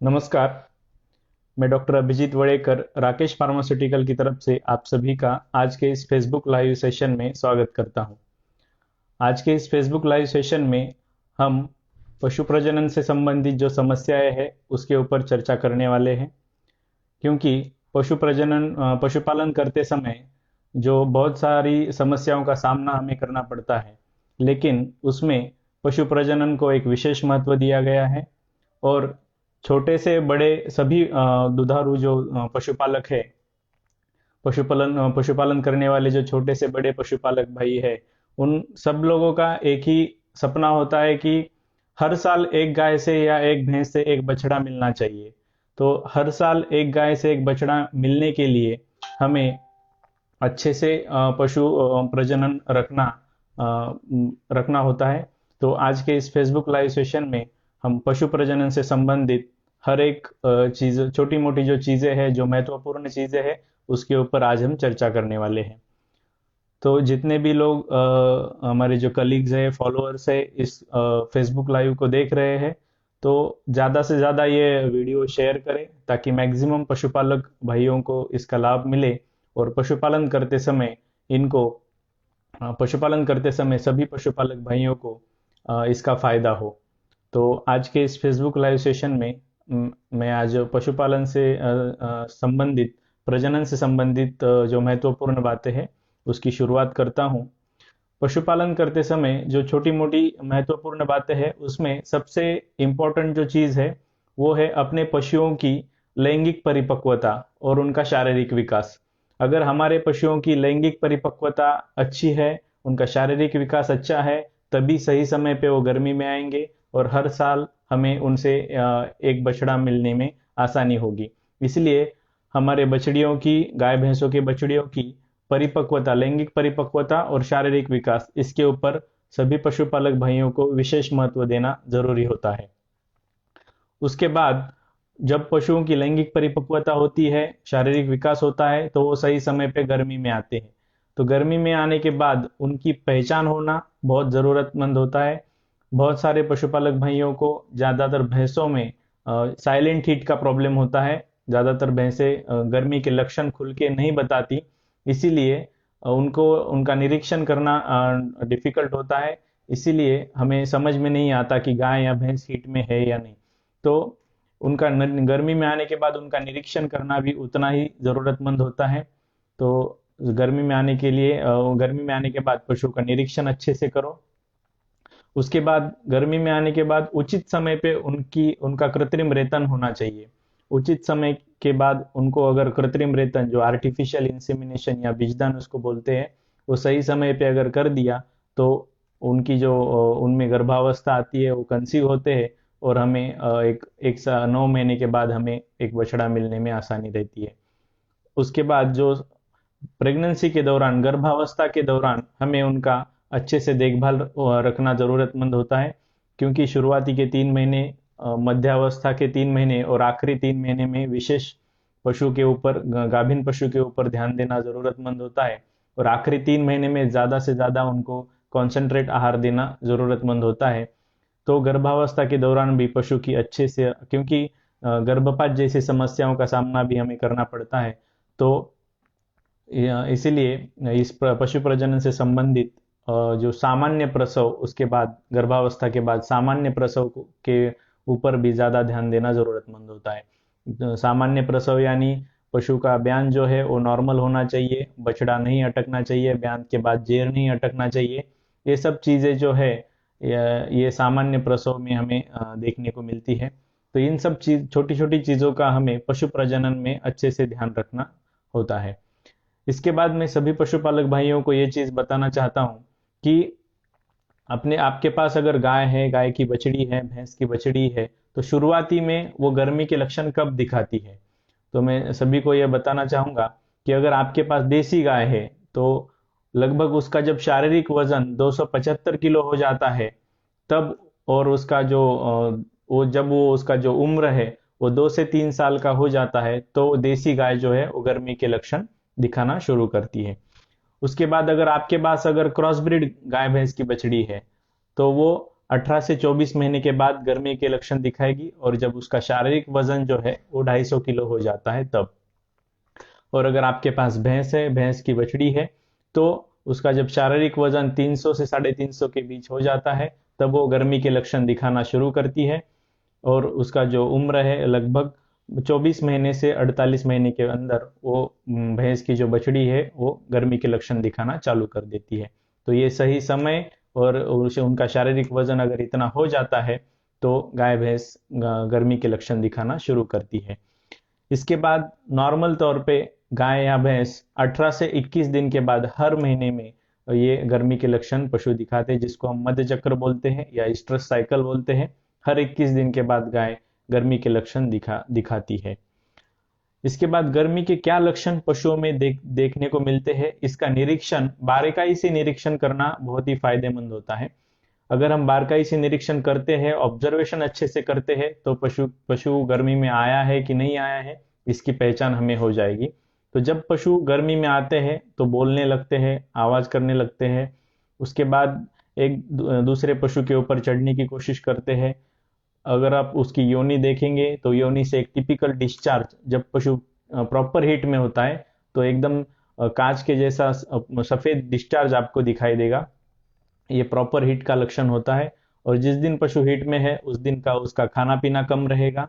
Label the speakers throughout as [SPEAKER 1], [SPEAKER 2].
[SPEAKER 1] नमस्कार। मैं doctor Abhijit वड़ेकर Rakesh pharmaceutical की तरफ से आप सभी का आज के इस फेसबुक लाइव सेशन में स्वागत करता हूं। आज के इस फेसबुक लाइव सेशन में हम पशु प्रजनन से संबंधित जो समस्याएं हैं उसके ऊपर चर्चा करने वाले हैं। क्योंकि पशुपालन करते समय जो बहुत सारी समस्याओं का सामना हमें करना पड़ता है, लेकिन उसमें पशु प्रजनन को एक विशेष महत्व दिया गया है। और छोटे से बड़े सभी दुधारू जो पशुपालक है, पशुपालन करने वाले जो छोटे से बड़े पशुपालक भाई है, उन सब लोगों का एक ही सपना होता है कि हर साल एक गाय से या एक भैंस से एक बछड़ा मिलना चाहिए। तो हर साल एक गाय से एक बछड़ा मिलने के लिए हमें अच्छे से पशु प्रजनन रखना होता है। तो आज के इस फेसबुक लाइव सेशन में हम पशु प्रजनन से संबंधित हर एक चीज, छोटी मोटी जो चीजें हैं, जो महत्वपूर्ण चीजें हैं, उसके ऊपर आज हम चर्चा करने वाले हैं। तो जितने भी लोग हमारे जो कलीग्स है, फॉलोअर्स है, इस फेसबुक लाइव को देख रहे हैं, तो ज्यादा से ज्यादा ये वीडियो शेयर करें ताकि मैक्सिमम पशुपालक भाइयों को इसका लाभ मिले। और पशुपालन करते समय सभी पशुपालक भाइयों को इसका फायदा हो। तो आज के इस फेसबुक लाइव सेशन में मैं आज पशुपालन से संबंधित, प्रजनन से संबंधित जो महत्वपूर्ण बातें हैं उसकी शुरुआत करता हूं। पशुपालन करते समय जो छोटी मोटी महत्वपूर्ण बातें हैं, उसमें सबसे इम्पोर्टेंट जो चीज है वो है अपने पशुओं की लैंगिक परिपक्वता और उनका शारीरिक विकास। अगर हमारे पशुओं की लैंगिक परिपक्वता अच्छी है, उनका शारीरिक विकास अच्छा है, तभी सही समय पे वो गर्मी में आएंगे और हर साल हमें उनसे एक बछड़ा मिलने में आसानी होगी। इसलिए हमारे बछड़ियों की, गाय भैंसों के बछड़ियों की परिपक्वता, लैंगिक परिपक्वता और शारीरिक विकास, इसके ऊपर सभी पशुपालक भाइयों को विशेष महत्व देना जरूरी होता है। उसके बाद जब पशुओं की लैंगिक परिपक्वता होती है, शारीरिक विकास होता है, तो वो सही समय पे गर्मी में आते हैं। तो गर्मी में आने के बाद उनकी पहचान होना बहुत जरूरतमंद होता है। बहुत सारे पशुपालक भाइयों को, ज्यादातर भैंसों में साइलेंट हीट का प्रॉब्लम होता है। ज्यादातर भैंसें गर्मी के लक्षण खुल के नहीं बताती, इसीलिए उनको उनका निरीक्षण करना डिफिकल्ट होता है। इसीलिए हमें समझ में नहीं आता कि गाय या भैंस हीट में है या नहीं। तो गर्मी में आने के बाद उनका निरीक्षण करना भी उतना ही जरूरतमंद होता है। तो गर्मी में आने के बाद पशु का निरीक्षण अच्छे से करो। उसके बाद गर्मी में आने के बाद उचित समय पे उनका कृत्रिम रेतन होना चाहिए। उचित समय के बाद उनको, अगर कृत्रिम रेतन, जो आर्टिफिशियल इंसेमिनेशन या बीजदान उसको बोलते हैं, वो सही समय पे अगर कर दिया, तो उनकी जो उनमें गर्भावस्था आती है, वो कंसीव होते हैं और हमें 9 महीने के बाद हमें एक बछड़ा मिलने में आसानी रहती है। उसके बाद जो प्रेगनेंसी के दौरान, गर्भावस्था के दौरान हमें उनका अच्छे से देखभाल रखना जरूरतमंद होता है। क्योंकि शुरुआती के 3 महीने, मध्यावस्था के 3 महीने और आखिरी 3 महीने में विशेष गाभीन पशु के ऊपर ध्यान देना जरूरतमंद होता है। और आखिरी 3 महीने में ज्यादा से ज्यादा उनको कॉन्सेंट्रेट आहार देना जरूरतमंद होता है। तो गर्भावस्था के दौरान भी पशु की अच्छे से, क्योंकि गर्भपात जैसी समस्याओं का सामना भी हमें करना पड़ता है, तो इसीलिए इस पशु प्रजनन से संबंधित जो सामान्य प्रसव, उसके बाद गर्भावस्था के बाद सामान्य के ऊपर भी ज्यादा ध्यान देना जरूरतमंद होता है। सामान्य प्रसव यानी पशु का बयान जो है वो नॉर्मल होना चाहिए, बछड़ा नहीं अटकना चाहिए, बयान के बाद जेर नहीं अटकना चाहिए। ये सब चीजें जो है ये सामान्य प्रसव में हमें देखने को मिलती है। तो इन सब चीज, छोटी छोटी चीजों का हमें पशु प्रजनन में अच्छे से ध्यान रखना होता है। इसके बाद मैं सभी पशुपालक भाइयों को ये चीज बताना चाहता हूँ कि आपके पास अगर गाय है, गाय की बछड़ी है, भैंस की बछड़ी है, तो शुरुआती में वो गर्मी के लक्षण कब दिखाती है। तो मैं सभी को यह बताना चाहूंगा कि अगर आपके पास देसी गाय है, तो लगभग उसका जब शारीरिक वजन 275 किलो हो जाता है, तब, और उसका जो उसका जो उम्र है वो 2 से 3 साल का हो जाता है, तो देसी गाय जो है वो गर्मी के लक्षण दिखाना शुरू करती है। उसके बाद अगर आपके पास अगर क्रॉस ब्रीड गाय भैंस की बछड़ी है, तो वो 18 से 24 महीने के बाद गर्मी के लक्षण दिखाएगी, और जब उसका शारीरिक वजन जो है वो 250 किलो हो जाता है तब। और अगर आपके पास भैंस है, भैंस की बछड़ी है, तो उसका जब शारीरिक वजन 300 से 350 के बीच हो जाता है तब वो गर्मी के लक्षण दिखाना शुरू करती है। और उसका जो उम्र है लगभग 24 महीने से 48 महीने के अंदर वो भैंस की जो बछड़ी है वो गर्मी के लक्षण दिखाना चालू कर देती है। तो ये सही समय और उसे उनका शारीरिक वजन अगर इतना हो जाता है तो गाय भैंस गर्मी के लक्षण दिखाना शुरू करती है। इसके बाद नॉर्मल तौर पे गाय या भैंस 18 से 21 दिन के बाद हर महीने में ये गर्मी के लक्षण पशु दिखाते हैं, जिसको हम मध्य चक्र बोलते हैं या स्ट्रेस साइकिल बोलते हैं। हर 21 दिन के बाद गाय गर्मी के लक्षण दिखाती है। इसके बाद गर्मी के क्या लक्षण पशुओं में देखने को मिलते हैं, इसका निरीक्षण बारीकाई से निरीक्षण करना बहुत ही फायदेमंद होता है। अगर हम बारकाई से निरीक्षण करते हैं, ऑब्जर्वेशन अच्छे से करते हैं, तो पशु पशु गर्मी में आया है कि नहीं आया है इसकी पहचान हमें हो जाएगी। तो जब पशु गर्मी में आते हैं तो बोलने लगते हैं, आवाज करने लगते हैं। उसके बाद एक दूसरे पशु के ऊपर चढ़ने की कोशिश करते हैं। अगर आप उसकी योनि देखेंगे तो योनि से एक टिपिकल डिस्चार्ज, जब पशु प्रॉपर हीट में होता है तो एकदम कांच के जैसा सफेद डिस्चार्ज आपको दिखाई देगा। ये प्रॉपर हीट का लक्षण होता है। और जिस दिन पशु हीट में है उस दिन का उसका खाना पीना कम रहेगा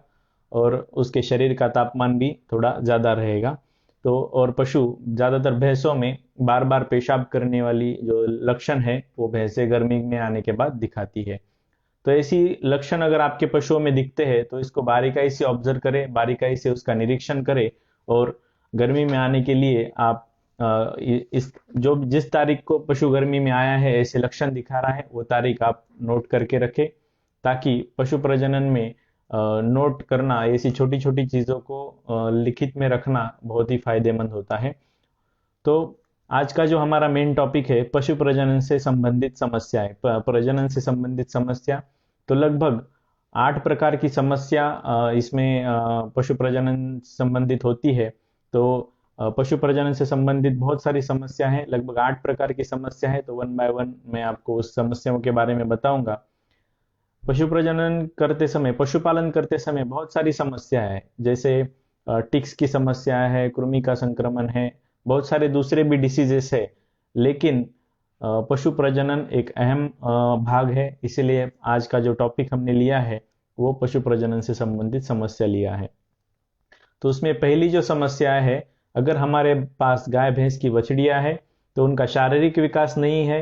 [SPEAKER 1] और उसके शरीर का तापमान भी थोड़ा ज्यादा रहेगा। तो और पशु ज्यादातर भैंसों में बार बार पेशाब करने वाली जो लक्षण है वो भैंसे गर्मी में आने के बाद दिखाती है। तो ऐसी लक्षण अगर आपके पशुओं में दिखते हैं तो इसको बारीकाई से ऑब्जर्व करें, बारीकाई से उसका निरीक्षण करें। और गर्मी में आने के लिए आप इस जो जिस तारीख को पशु गर्मी में आया है ऐसे लक्षण दिखा रहा है वो तारीख आप नोट करके रखें, ताकि पशु प्रजनन में नोट करना, ऐसी छोटी छोटी चीजों को लिखित में रखना बहुत ही फायदेमंद होता है। तो आज का जो हमारा मेन टॉपिक है पशु प्रजनन से संबंधित समस्याएं, प्रजनन से संबंधित समस्या। तो लगभग 8 प्रकार की समस्या इसमें पशु प्रजनन संबंधित होती है। तो पशु प्रजनन से संबंधित बहुत सारी समस्या है, लगभग 8 प्रकार की समस्या है। तो वन बाय वन मैं आपको उस समस्याओं के बारे में बताऊंगा। पशु प्रजनन करते समय, पशुपालन करते समय बहुत सारी समस्या है, जैसे टिक्स की समस्या है, कृमि का संक्रमण है, बहुत सारे दूसरे भी डिसीजेस है। लेकिन पशु प्रजनन एक अहम भाग है, इसीलिए आज का जो टॉपिक हमने लिया है वो पशु प्रजनन से संबंधित समस्या लिया है। तो उसमें पहली जो समस्या है, अगर हमारे पास गाय भैंस की बछड़ियां है तो उनका शारीरिक विकास नहीं है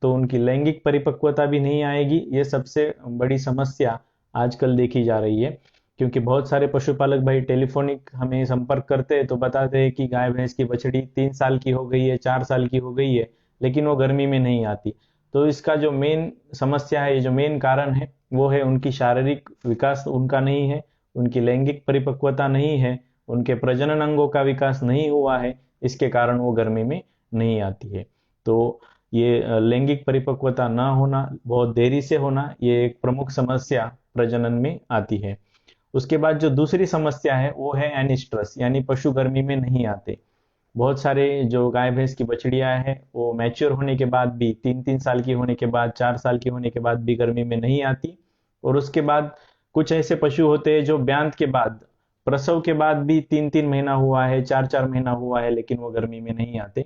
[SPEAKER 1] तो उनकी लैंगिक परिपक्वता भी नहीं आएगी। ये सबसे बड़ी समस्या आजकल देखी जा रही है, क्योंकि बहुत सारे पशुपालक भाई टेलीफोनिक हमें संपर्क करते हैं तो बताते हैं कि गाय भैंस की बछड़ी 3 साल की हो गई है, 4 साल की हो गई है, लेकिन वो गर्मी में नहीं आती। तो इसका जो मेन समस्या है, ये जो मेन कारण है वो है उनकी शारीरिक विकास उनका नहीं है, उनकी लैंगिक परिपक्वता नहीं है, उनके प्रजनन अंगों का विकास नहीं हुआ है, इसके कारण वो गर्मी में नहीं आती है। तो ये लैंगिक परिपक्वता ना होना, बहुत देरी से होना, ये एक प्रमुख समस्या प्रजनन में आती है। उसके बाद जो दूसरी समस्या है वो है एनिस्ट्रस, यानी पशु गर्मी में नहीं आते। बहुत सारे जो गाय भैंस की बछड़ियां हैं वो मैच्योर होने के बाद भी, 3-3 साल की होने के बाद, 4 साल की होने के बाद भी गर्मी में नहीं आती। और उसके बाद कुछ ऐसे पशु होते हैं जो ब्यांत के बाद, प्रसव के बाद भी 3-3 महीना हुआ है, 4-4 महीना हुआ है, लेकिन वो गर्मी में नहीं आते।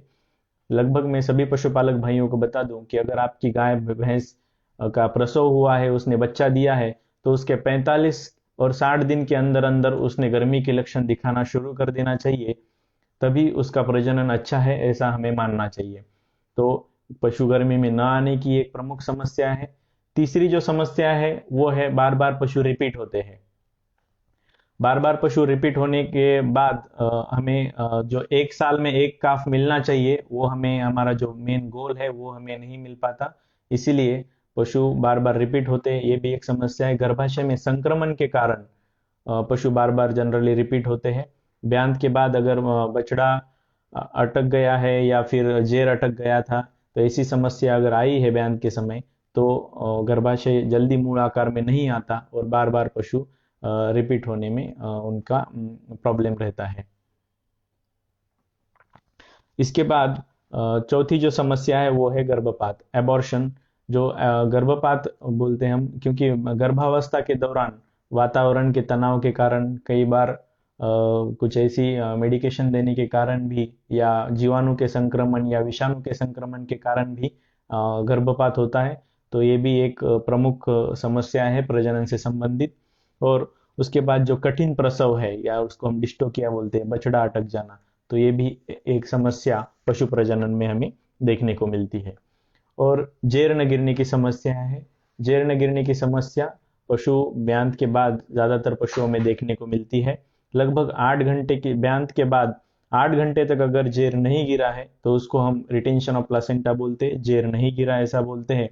[SPEAKER 1] लगभग मैं सभी पशुपालक भाइयों को बता दूं कि अगर आपकी गाय भैंस का प्रसव हुआ है, उसने बच्चा दिया है, तो उसके 45 और 60 दिन के अंदर अंदर उसने गर्मी के लक्षण दिखाना शुरू कर देना चाहिए, तभी उसका प्रजनन अच्छा है ऐसा हमें मानना चाहिए। तो पशु गर्मी में न आने की एक प्रमुख समस्या है। तीसरी जो समस्या है वो है बार बार पशु रिपीट होते हैं। बार बार पशु रिपीट होने के बाद हमें जो 1 साल में एक काफ मिलना चाहिए वो हमें, हमारा जो मेन गोल है वो हमें नहीं मिल पाता, इसीलिए पशु बार बार रिपीट होते हैं। ये भी एक समस्या है। गर्भाशय में संक्रमण के कारण पशु बार बार जनरली रिपीट होते हैं। ब्यांत के बाद अगर बछड़ा अटक गया है या फिर जेर अटक गया था, तो ऐसी समस्या अगर आई है ब्यांत के समय, तो गर्भाशय जल्दी मूल आकार में नहीं आता और बार बार पशु रिपीट होने में उनका प्रॉब्लम रहता है। इसके बाद चौथी जो समस्या है वो है गर्भपात, एबॉर्शन। जो गर्भपात बोलते हैं हम, क्योंकि गर्भावस्था के दौरान वातावरण के तनाव के कारण कई बार कुछ ऐसी मेडिकेशन देने के कारण भी, या जीवाणु के संक्रमण या विषाणु के संक्रमण के कारण भी गर्भपात होता है। तो ये भी एक प्रमुख समस्या है प्रजनन से संबंधित। और उसके बाद जो कठिन प्रसव है, या उसको हम डिस्टोकिया बोलते हैं, बछड़ा अटक जाना, तो ये भी एक समस्या पशु प्रजनन में हमें देखने को मिलती है। और जेर गिरने की समस्या है। जेर गिरने की समस्या पशु ब्यांत के बाद ज्यादातर पशुओं में देखने को मिलती है। लगभग 8 घंटे की ब्यांत के बाद 8 घंटे तक अगर जेर नहीं गिरा है तो उसको हम रिटेंशन ऑफ प्लासेंटा बोलते हैं, जेर नहीं गिरा ऐसा बोलते हैं।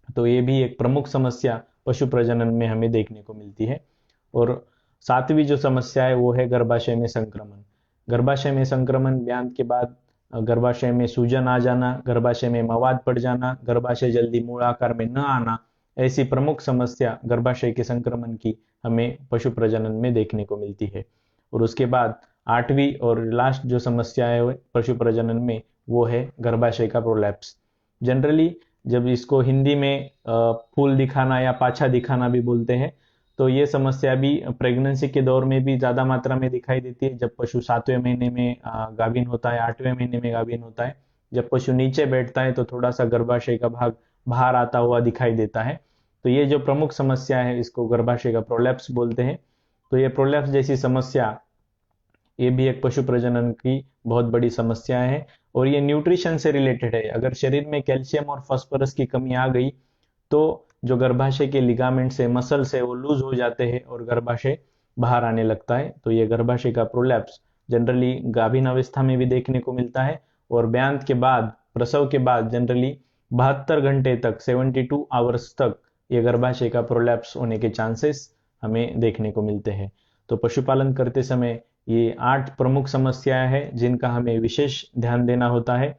[SPEAKER 1] तो ये भी एक प्रमुख समस्या पशु प्रजनन में हमें देखने को मिलती है। और सातवीं जो समस्या है वो है गर्भाशय में संक्रमण। गर्भाशय में संक्रमण ब्यांत के बाद गर्भाशय में सूजन आ जाना, गर्भाशय में मवाद पड़ जाना, गर्भाशय जल्दी मूल आकार में न आना, ऐसी प्रमुख समस्या गर्भाशय के संक्रमण की हमें पशु प्रजनन में देखने को मिलती है। और उसके बाद आठवीं और लास्ट जो समस्या है पशु प्रजनन में, वो है गर्भाशय का प्रोलैप्स। जनरली जब इसको हिंदी में फूल दिखाना या पाछा दिखाना भी बोलते हैं, तो ये समस्या भी प्रेगनेंसी के दौर में भी ज्यादा मात्रा में दिखाई देती है। जब पशु 7वें महीने में गाभिन होता है, 8वें महीने में गाभिन होता है, जब पशु नीचे बैठता है तो थोड़ा सा गर्भाशय का भाग बाहर आता हुआ दिखाई देता है। तो ये जो प्रमुख समस्या है इसको गर्भाशय का प्रोलैप्स बोलते हैं। तो ये प्रोलैप्स जैसी समस्या, ये भी एक पशु प्रजनन की बहुत बड़ी समस्या है। और ये न्यूट्रिशन से रिलेटेड है। अगर शरीर में कैल्शियम और फास्फोरस की कमी आ गई तो जो गर्भाशय के लिगामेंट से, मसल से, वो लूज हो जाते हैं और गर्भाशय बाहर आने लगता है। तो ये गर्भाशय का प्रोलैप्स जनरली गाभिन अवस्था में भी देखने को मिलता है। और ब्यांत के बाद, प्रसव के बाद जनरली 72 घंटे तक, 72 आवर्स तक ये गर्भाशय का प्रोलैप्स होने के चांसेस हमें देखने को मिलते हैं। तो पशुपालन करते समय ये 8 प्रमुख समस्याएं हैं जिनका हमें विशेष ध्यान देना होता है।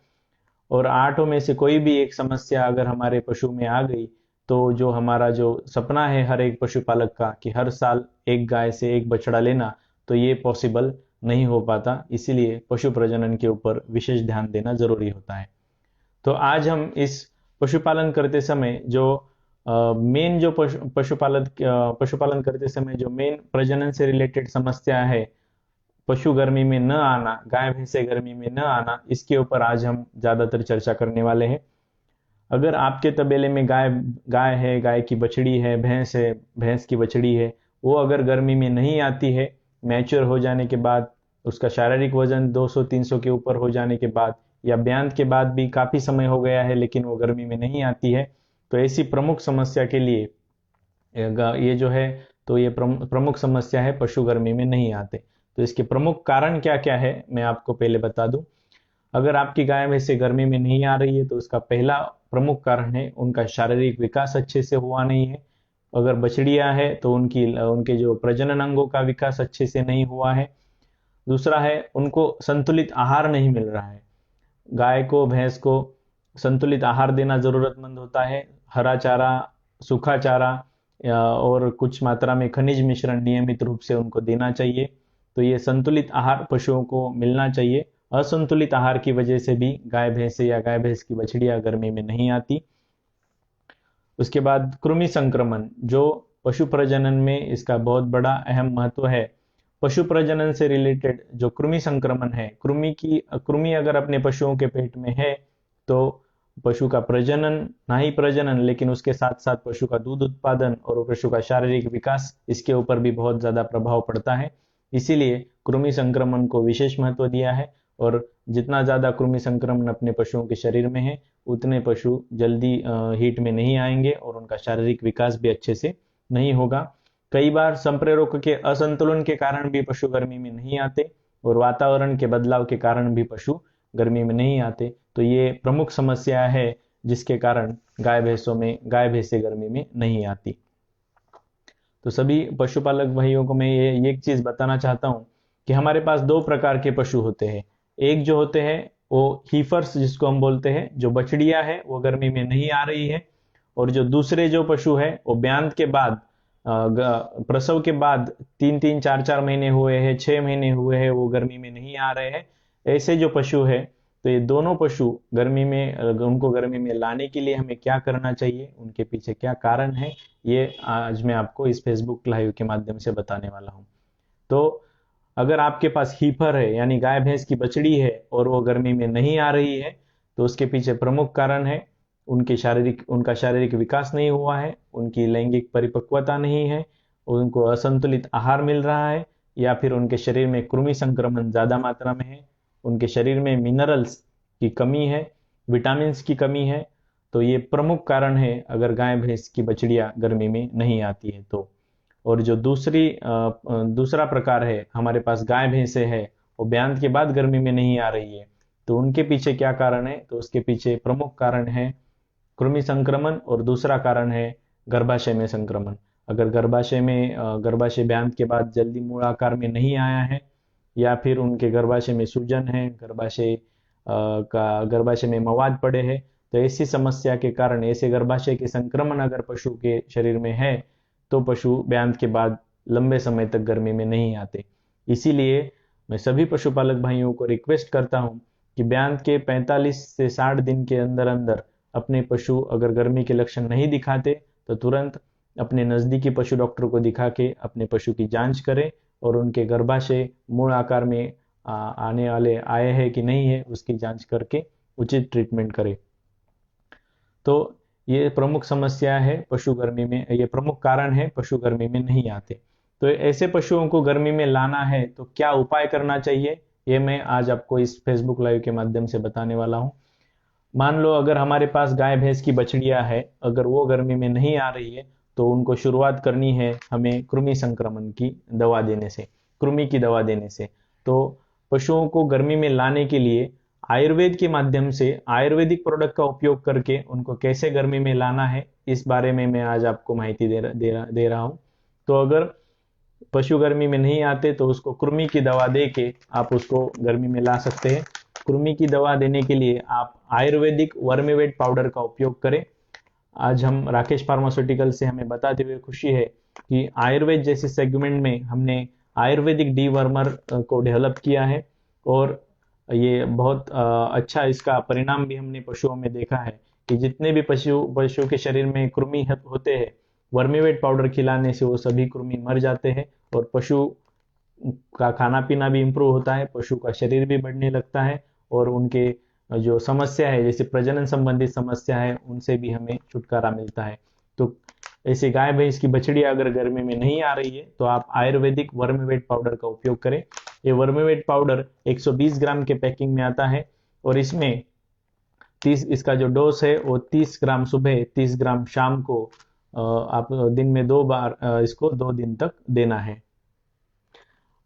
[SPEAKER 1] और 8 में से कोई भी एक समस्या अगर हमारे पशु में आ गई तो जो हमारा जो सपना है हर एक पशुपालक का कि हर साल एक गाय से एक बछड़ा लेना, तो ये पॉसिबल नहीं हो पाता। इसीलिए पशु प्रजनन के ऊपर विशेष ध्यान देना जरूरी होता है। तो आज हम इस पशुपालन करते समय जो मेन जो पशुपालन करते समय जो मेन प्रजनन से रिलेटेड समस्या है, पशु गर्मी में न आना, गाय भैंसे गर्मी में न आना, इसके ऊपर आज हम ज्यादातर चर्चा करने वाले हैं। अगर आपके तबेले में गाय गाय है, गाय की बछड़ी है, भैंस है, भैंस की बछड़ी है, वो अगर गर्मी में नहीं आती है, मैच्योर हो जाने के बाद, उसका शारीरिक वजन 200-300 के ऊपर हो जाने के बाद, या ब्यांत के बाद भी काफी समय हो गया है लेकिन वो गर्मी में नहीं आती है, तो ऐसी प्रमुख समस्या के लिए ये जो है, तो ये प्रमुख समस्या है, पशु गर्मी में नहीं आते। तो इसके प्रमुख कारण क्या क्या है मैं आपको पहले बता दूं। अगर आपकी गाय भैंसे गर्मी में नहीं आ रही है तो उसका पहला प्रमुख कारण है उनका शारीरिक विकास अच्छे से हुआ नहीं है। अगर बछड़ियां है तो उनके जो प्रजनन अंगों का विकास अच्छे से नहीं हुआ है। दूसरा है उनको संतुलित आहार नहीं मिल रहा है। गाय को, भैंस को संतुलित आहार देना जरूरतमंद होता है। हरा चारा, सूखा चारा और कुछ मात्रा में खनिज मिश्रण नियमित रूप से उनको देना चाहिए। तो ये संतुलित आहार पशुओं को मिलना चाहिए। असंतुलित आहार की वजह से भी गाय भैंसे या गाय भैंस की बछड़ियां गर्मी में नहीं आती। उसके बाद कृमि संक्रमण, जो पशु प्रजनन में इसका बहुत बड़ा अहम महत्व है। पशु प्रजनन से रिलेटेड जो कृमि संक्रमण है, कृमि अगर अपने पशुओं के पेट में है तो पशु का प्रजनन, ना ही प्रजनन लेकिन उसके साथ साथ पशु का दूध उत्पादन और पशु का शारीरिक विकास, इसके ऊपर भी बहुत ज्यादा प्रभाव पड़ता है। इसीलिए कृमि संक्रमण को विशेष महत्व दिया है। और जितना ज्यादा कृमि संक्रमण अपने पशुओं के शरीर में है उतने पशु जल्दी हीट में नहीं आएंगे और उनका शारीरिक विकास भी अच्छे से नहीं होगा। कई बार संप्रेरक के असंतुलन के कारण भी पशु गर्मी में नहीं आते और वातावरण के बदलाव के कारण भी पशु गर्मी में नहीं आते। तो ये प्रमुख समस्या है जिसके कारण गाय भैंसे गर्मी में नहीं आती। तो सभी पशुपालक भाइयों को मैं ये एक चीज बताना चाहता हूं कि हमारे पास 2 प्रकार के पशु होते हैं। एक जो होते हैं वो हीफर्स जिसको हम बोलते हैं, जो बछड़ियां है वो गर्मी में नहीं आ रही है। और जो दूसरे जो पशु है वो ब्यांत के बाद, प्रसव के बाद 3-3, 4-4 महीने हुए हैं, 6 महीने हुए हैं, वो गर्मी में नहीं आ रहे हैं। ऐसे जो पशु है तो ये दोनों पशु गर्मी में, उनको गर्मी में लाने के लिए हमें क्या करना चाहिए, उनके पीछे क्या कारण है, ये आज मैं आपको इस फेसबुक लाइव के माध्यम से बताने वाला हूँ। तो अगर आपके पास हीफर है यानी गाय भैंस की बछड़ी है और वो गर्मी में नहीं आ रही है, तो उसके पीछे प्रमुख कारण है उनका शारीरिक विकास नहीं हुआ है, उनकी लैंगिक परिपक्वता नहीं है, उनको असंतुलित आहार मिल रहा है, या फिर उनके शरीर में कृमि संक्रमण ज्यादा मात्रा में है, उनके शरीर में मिनरल्स की कमी है, विटामिन की कमी है। तो ये प्रमुख कारण है अगर गाय भैंस की बछड़ियां गर्मी में नहीं आती है तो। और जो दूसरा प्रकार है, हमारे पास गाय भैंसे है, वो ब्यात के बाद गर्मी में नहीं आ रही है, तो उनके पीछे क्या कारण है, तो उसके पीछे प्रमुख कारण है कृमि संक्रमण, और दूसरा कारण है गर्भाशय में संक्रमण। अगर गर्भाशय ब्यात के बाद जल्दी मूल आकार में नहीं आया है, या फिर उनके गर्भाशय में सूजन है, गर्भाशय में मवाद पड़े हैं, तो ऐसी समस्या के कारण, ऐसे गर्भाशय के संक्रमण अगर पशु के शरीर में है, तो पशु ब्यात के बाद लंबे समय तक गर्मी में नहीं आते। इसीलिए मैं सभी पशुपालक भाइयों को रिक्वेस्ट करता हूं कि ब्यात के 45 से 60 दिन के अंदर अंदर अपने पशु अगर गर्मी के लक्षण नहीं दिखाते, तो तुरंत अपने नजदीकी पशु डॉक्टर को दिखा के अपने पशु की जांच करें, और उनके गर्भाशय मूल आकार में आने वाले आए हैं कि नहीं है, उसकी जांच करके उचित ट्रीटमेंट करें। तो ये प्रमुख समस्या है पशु गर्मी में, ये प्रमुख कारण है पशु गर्मी में नहीं आते। तो ऐसे पशुओं को गर्मी में लाना है तो क्या उपाय करना चाहिए, ये मैं आज आपको इस फेसबुक लाइव के माध्यम से बताने वाला हूं। मान लो अगर हमारे पास गाय भैंस की बछड़ियां है, अगर वो गर्मी में नहीं आ रही है, तो उनको शुरुआत करनी है हमें कृमि संक्रमण की दवा देने से, कृमि की दवा देने से। तो पशुओं को गर्मी में लाने के लिए आयुर्वेद के माध्यम से, आयुर्वेदिक प्रोडक्ट का उपयोग करके उनको कैसे गर्मी में लाना है, इस बारे में मैं आज आपको माहिती दे रहा हूं। तो अगर पशु गर्मी में नहीं आते, तो उसको कृमि की दवा दे के आप उसको गर्मी में ला सकते हैं। कृमि की दवा देने के लिए आप आयुर्वेदिक वर्मीवेट पाउडर का उपयोग करें। आज हम राकेश फार्मास्यूटिकल से, हमें बताते हुए खुशी है कि आयुर्वेद जैसे सेगमेंट में हमने आयुर्वेदिक डी वर्मर को डेवलप किया है, और ये बहुत अच्छा इसका परिणाम भी हमने पशुओं में देखा है कि जितने भी पशु के शरीर में कृमि होते हैं, वर्मीवेट पाउडर खिलाने से वो सभी कृमि मर जाते हैं, और पशु का खाना पीना भी इम्प्रूव होता है, पशु का शरीर भी बढ़ने लगता है, और उनके जो समस्या है, जैसे प्रजनन संबंधित समस्या है, उनसे भी हमें छुटकारा मिलता है। तो ऐसे गाय भैंस की बछड़ी अगर गर्मी में नहीं आ रही है, तो आप आयुर्वेदिक वर्मीवेट पाउडर का उपयोग करें। ये वर्मीवेट पाउडर 120 ग्राम के पैकिंग में आता है, और इसमें इसका जो डोज है वो 30 ग्राम सुबह, 30 ग्राम शाम को आप दिन में 2 बार इसको 2 दिन तक देना है।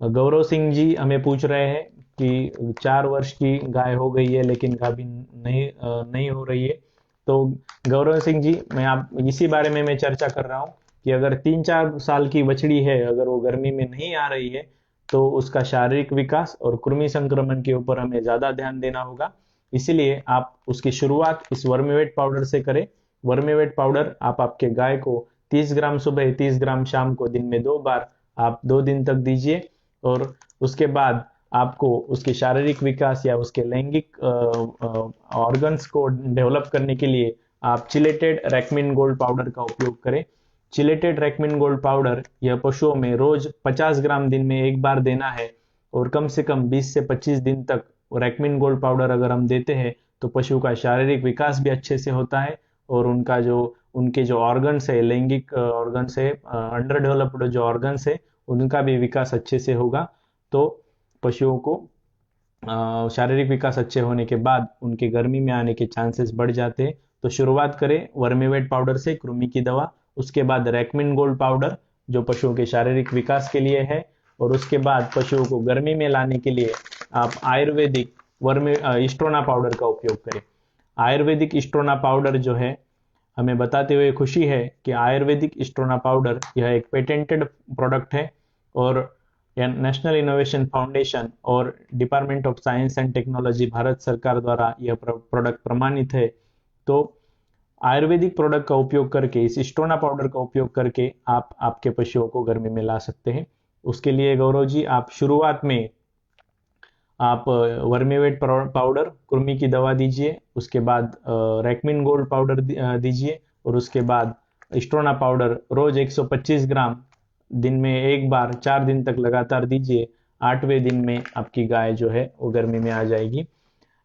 [SPEAKER 1] गौरव सिंह जी हमें पूछ रहे हैं कि 4 वर्ष की गाय हो गई है लेकिन गाभिन नहीं हो रही है। तो गौरव सिंह जी, मैं आप इसी बारे में मैं चर्चा कर रहा हूँ कि अगर 3-4 साल की बछड़ी है, अगर वो गर्मी में नहीं आ रही है, तो उसका शारीरिक विकास और कृमि संक्रमण के ऊपर हमें ज्यादा ध्यान देना होगा। इसीलिए आप उसकी शुरुआत इस वर्मीवेट पाउडर से करें। वर्मीवेट पाउडर आप आपके गाय को 30 ग्राम सुबह, 30 ग्राम शाम को दिन में 2 बार आप 2 दिन तक दीजिए, और उसके बाद आपको उसके शारीरिक विकास या उसके लैंगिक ऑर्गन्स को डेवलप करने के लिए आप चिलेटेड रैकमिन गोल्ड पाउडर का उपयोग करें। चिलेटेड रैकमिन गोल्ड पाउडर यह पशुओं में रोज 50 ग्राम दिन में 1 बार देना है, और कम से कम 20 से 25 दिन तक रैकमिन गोल्ड पाउडर अगर हम देते हैं, तो पशु का शारीरिक विकास भी अच्छे से होता है, और उनके जो ऑर्गन्स है, लैंगिक ऑर्गन्स है, अंडर डेवलप्ड जो ऑर्गन्स है, उनका भी विकास अच्छे से होगा। तो पशुओं को शारीरिक विकास अच्छे होने के बाद उनके गर्मी में आने के चांसेस बढ़ जाते हैं। तो शुरुआत करें वर्मीवेट पाउडर से, कृमि की दवा, उसके बाद रैकमिन गोल्ड पाउडर जो पशुओं के शारीरिक विकास के लिए है, और उसके बाद पशुओं को गर्मी में लाने के लिए आप आयुर्वेदिक इस्ट्रोना पाउडर का उपयोग करें। आयुर्वेदिक इस्ट्रोना पाउडर जो है, हमें बताते हुए खुशी है कि आयुर्वेदिक इस्ट्रोना पाउडर यह एक पेटेंटेड प्रोडक्ट है, और नेशनल इनोवेशन फाउंडेशन और department of science and technology Bharat सरकार द्वारा यह प्रोडक्ट प्रमाणित है। तो आयुर्वेदिक प्रोडक्ट का उपयोग करके, इस इस्ट्रोना पाउडर का उपयोग करके आप आपके पशुओं को गर्मी में ला सकते हैं। उसके लिए गौरव जी, आप शुरुआत में आप वर्मीवेट पाउडर, कृमि की दवा दीजिए, उसके बाद रैकमिन गोल्ड पाउडर दीजिए, और उसके बाद स्ट्रोना पाउडर रोज 125 ग्राम दिन में एक बार 4 दिन तक लगातार दीजिए। 8वें दिन में आपकी गाय जो है वो गर्मी में आ जाएगी।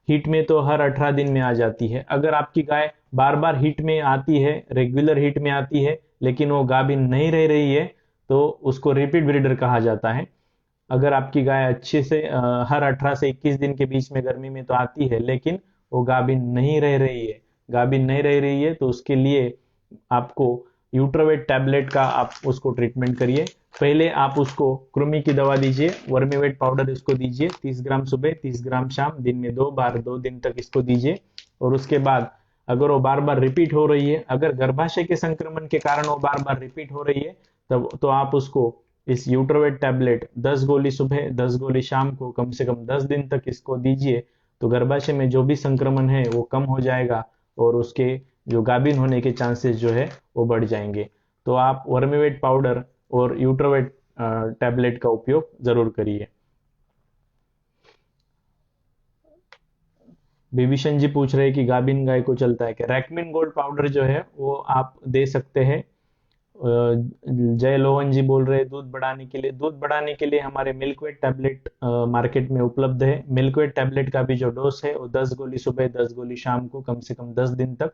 [SPEAKER 1] हीट में तो हर 18 दिन में आ जाती है। अगर आपकी गाय बार बार हीट में आती है, रेगुलर हीट में आती है, लेकिन वो गाभिन नहीं रह रही है, तो उसको रिपीट ब्रीडर कहा जाता है। अगर आपकी गाय अच्छे से हर 18 से 21 दिन के बीच में गर्मी में तो आती है, लेकिन वो गाभिन नहीं रह रही है, गाभिन नहीं रह रही है, तो उसके लिए आपको यूट्रोवेट टैबलेट का आप उसको ट्रीटमेंट करिए। पहले आप उसको कृमि की दवा दीजिए, वर्मीवेट पाउडर इसको दीजिए 30 ग्राम सुबह 30 ग्राम शाम, दिन में 2 बार 2 दिन तक इसको दीजिए। और उसके बाद अगर वो बार बार रिपीट हो रही है, अगर गर्भाशय के संक्रमण के कारण वो बार बार रिपीट हो रही है, तब तो आप उसको इस यूट्रोवेट टैबलेट 10 गोली सुबह 10 गोली शाम को कम से कम 10 दिन तक इसको दीजिए। तो गर्भाशय में जो भी संक्रमण है वो कम हो जाएगा, और उसके जो गाभिन होने के चांसेस जो है वो बढ़ जाएंगे। तो आप वर्मीवेट पाउडर और यूट्रोवेट टैबलेट का उपयोग जरूर करिए। विभीषण जी पूछ रहे हैं कि गाभिन गाय को चलता है क्या? रैकमिन गोल्ड पाउडर जो है वो आप दे सकते हैं। जय लोहन जी बोल रहे हैं दूध बढ़ाने के लिए, दूध बढ़ाने के लिए हमारे मिल्कवेट टैबलेट मार्केट में उपलब्ध है। मिल्कवेट टैबलेट का भी जो डोज है वो 10 गोली सुबह 10 गोली शाम को कम से कम 10 दिन तक,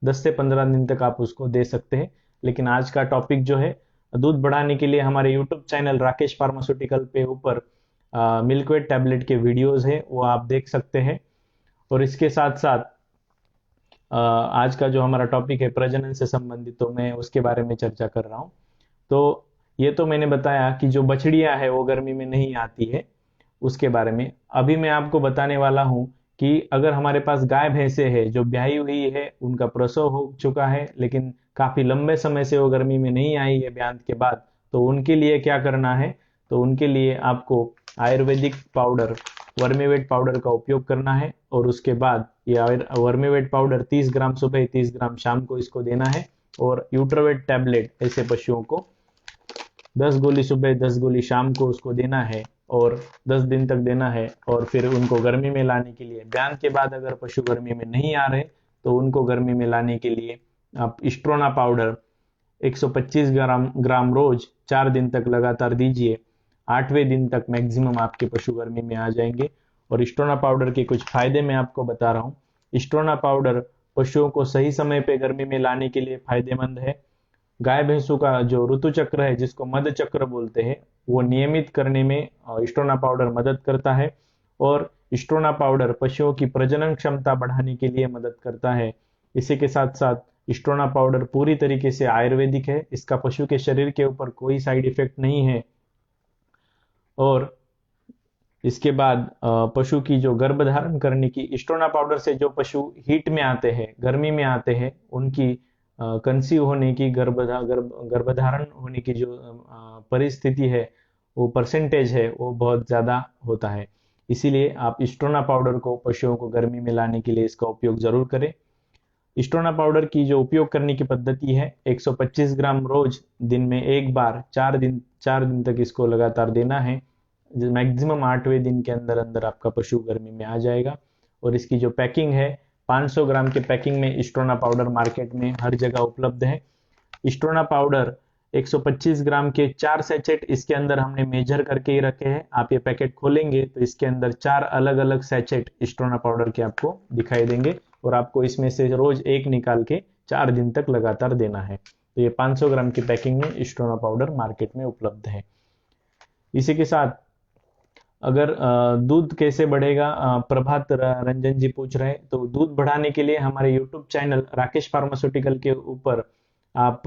[SPEAKER 1] 10 से 15 दिन तक आप उसको दे सकते हैं। लेकिन आज का टॉपिक जो है दूध बढ़ाने के लिए, हमारे यूट्यूब चैनल राकेश फार्मास्यूटिकल पे ऊपर मिल्कवेट टैबलेट के वीडियोज है, वो आप देख सकते हैं। और इसके साथ साथ आज का जो हमारा टॉपिक है प्रजनन से संबंधित, तो मैं उसके बारे में चर्चा कर रहा हूँ। तो ये तो मैंने बताया कि जो बछड़ियां है वो गर्मी में नहीं आती है, उसके बारे में। अभी मैं आपको बताने वाला हूँ कि अगर हमारे पास गाय भैंसे है जो ब्याही हुई है, उनका प्रसव हो चुका है, लेकिन काफी लंबे समय से वो गर्मी में नहीं आई है ब्यान के बाद, तो उनके लिए क्या करना है? तो उनके लिए आपको आयुर्वेदिक पाउडर वर्मीवेट पाउडर का उपयोग करना है। और उसके बाद ये वर्मीवेट पाउडर 30 ग्राम सुबह 30 ग्राम शाम को इसको देना है। और यूट्रोवेट टैबलेट ऐसे पशुओं को 10 गोली सुबह 10 गोली शाम को उसको देना है, और 10 दिन तक देना है। और फिर उनको गर्मी में लाने के लिए, ब्यान के बाद अगर पशु गर्मी में नहीं आ रहे, तो उनको गर्मी में लाने के लिए आप स्ट्रोना पाउडर 125 ग्राम रोज 4 दिन तक लगातार दीजिए। 8वें दिन तक मैक्सिमम आपके पशु गर्मी में आ जाएंगे। और स्ट्रोना पाउडर के कुछ फायदे मैं आपको बता रहा हूँ। स्ट्रोना पाउडर पशुओं को सही समय पे गर्मी में लाने के लिए फायदेमंद है। गाय भैंसों का जो ऋतु चक्र है, जिसको मध चक्र बोलते हैं, वो नियमित करने में स्ट्रोना पाउडर मदद करता है। और स्ट्रोना पाउडर पशुओं की प्रजनन क्षमता बढ़ाने के लिए मदद करता है। इसी के साथ साथ स्ट्रोना पाउडर पूरी तरीके से आयुर्वेदिक है, इसका पशु के शरीर के ऊपर कोई साइड इफेक्ट नहीं है। और इसके बाद पशु की जो गर्भ धारण करने की, स्ट्रोना पाउडर से जो पशु हीट में आते हैं, गर्मी में आते हैं, उनकी कंसीव होने की, गर्भधारण होने की जो परिस्थिति है, वो परसेंटेज है, वो बहुत ज्यादा होता है। इसीलिए आप स्ट्रोना पाउडर को पशुओं को गर्मी में लाने के लिए इसका उपयोग जरूर करें। स्ट्रोना पाउडर की जो उपयोग करने की पद्धति है, 125 ग्राम रोज दिन में एक बार 4 दिन तक इसको लगातार देना है। मैक्सिमम 8वें दिन के अंदर अंदर आपका पशु गर्मी में आ जाएगा। और इसकी जो पैकिंग है, 500 ग्राम के पैकिंग में स्ट्रोना पाउडर मार्केट में हर जगह उपलब्ध है। स्ट्रोना पाउडर 125 ग्राम के 4 सैचेट इसके अंदर हमने मेजर करके ही रखे हैं। आप ये पैकेट खोलेंगे तो इसके अंदर 4 अलग अलग सैचेट स्ट्रोना पाउडर के आपको दिखाई देंगे, और आपको इसमें से रोज एक निकाल के 4 दिन तक लगातार देना है। तो ये 500 ग्राम की पैकिंग में स्ट्रोना पाउडर मार्केट में उपलब्ध है। इसी के साथ अगर दूध कैसे बढ़ेगा, प्रभात रंजन जी पूछ रहे हैं। तो दूध बढ़ाने के लिए हमारे यूट्यूब चैनल राकेश फार्मास्यूटिकल के ऊपर आप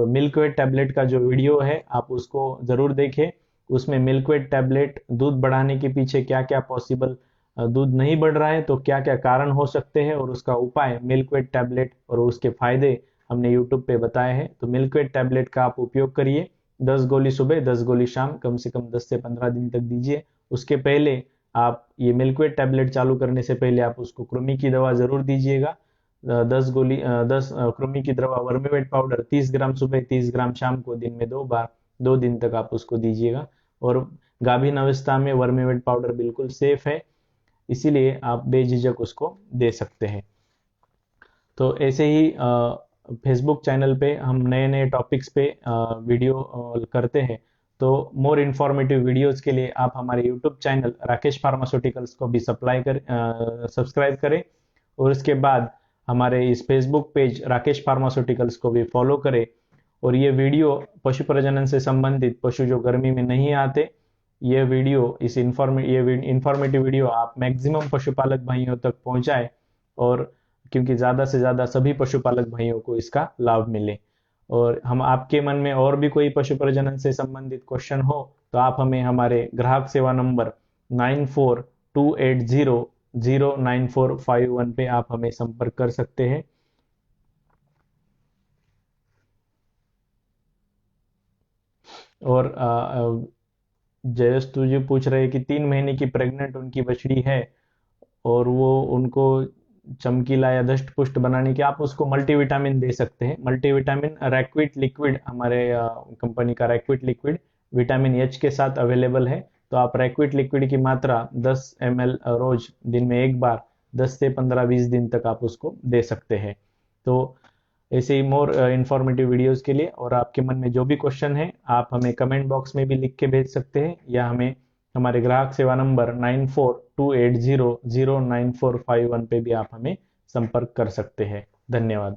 [SPEAKER 1] मिल्कवेट टैबलेट का जो वीडियो है आप उसको जरूर देखें। उसमें मिल्कवेट टैबलेट दूध बढ़ाने के पीछे क्या क्या पॉसिबल, दूध नहीं बढ़ रहा है तो क्या क्या कारण हो सकते हैं, और उसका उपाय मिल्कवेट टैबलेट और उसके फायदे हमने यूट्यूब पे बताए हैं। तो मिल्कवेट टैबलेट का आप उपयोग करिए। 10 गोली सुबह 10 गोली शाम कम से कम 10 से 15 दिन तक दीजिए। उसके पहले आप ये मिल्कवेट टैबलेट चालू करने से पहले आप उसको कृमि की दवा जरूर दीजिएगा। 10 कृमि की दवा वर्मीवेट पाउडर 30 ग्राम सुबह 30 ग्राम शाम को दिन में 2 बार 2 दिन तक आप उसको दीजिएगा। और गाभिन अवस्था में वर्मीवेट पाउडर बिल्कुल सेफ है, इसीलिए आप बेझिझक उसको दे सकते हैं। तो ऐसे ही फेसबुक चैनल पे हम नए नए टॉपिक्स पे वीडियो करते हैं। तो मोर इन्फॉर्मेटिव वीडियोस के लिए आप हमारे यूट्यूब चैनल राकेश फार्मास्यूटिकल्स को भी सब्सक्राइब करें, और उसके बाद हमारे इस फेसबुक पेज राकेश फार्मास्यूटिकल्स को भी फॉलो करें। और ये वीडियो पशु प्रजनन से संबंधित, पशु जो गर्मी में नहीं आते, ये इंफॉर्मेटिव वीडियो आप मैक्सिमम पशुपालक भाइयों तक पहुंचाएं, और क्योंकि ज्यादा से ज्यादा सभी पशुपालक भाइयों को इसका लाभ मिले। और हम आपके मन में और भी कोई पशु प्रजनन से संबंधित क्वेश्चन हो तो आप हमें हमारे ग्राहक सेवा नंबर 9428009451 पे आप हमें संपर्क कर सकते हैं। और जयस तुझे पूछ रहे कि 3 महीने की प्रेग्नेंट उनकी बछड़ी है और वो उनको चमकीला या दष्ट पुष्ट बनाने के, आप उसको मल्टीविटामिन दे सकते हैं। मल्टीविटामिन रैक्विट लिक्विड, हमारे कंपनी का रैक्विट लिक्विड विटामिन एच के साथ अवेलेबल है। तो आप रैक्विट लिक्विड की मात्रा 10 ml रोज दिन में एक बार 10 से 15-20 दिन तक आप उसको दे सकते हैं। तो ऐसे ही मोर इंफॉर्मेटिव वीडियोस के लिए और आपके मन में जो भी क्वेश्चन है आप हमें कमेंट बॉक्स में भी लिख के भेज सकते हैं, या हमें हमारे ग्राहक सेवा नंबर 9428009451 पे भी आप हमें संपर्क कर सकते हैं। धन्यवाद।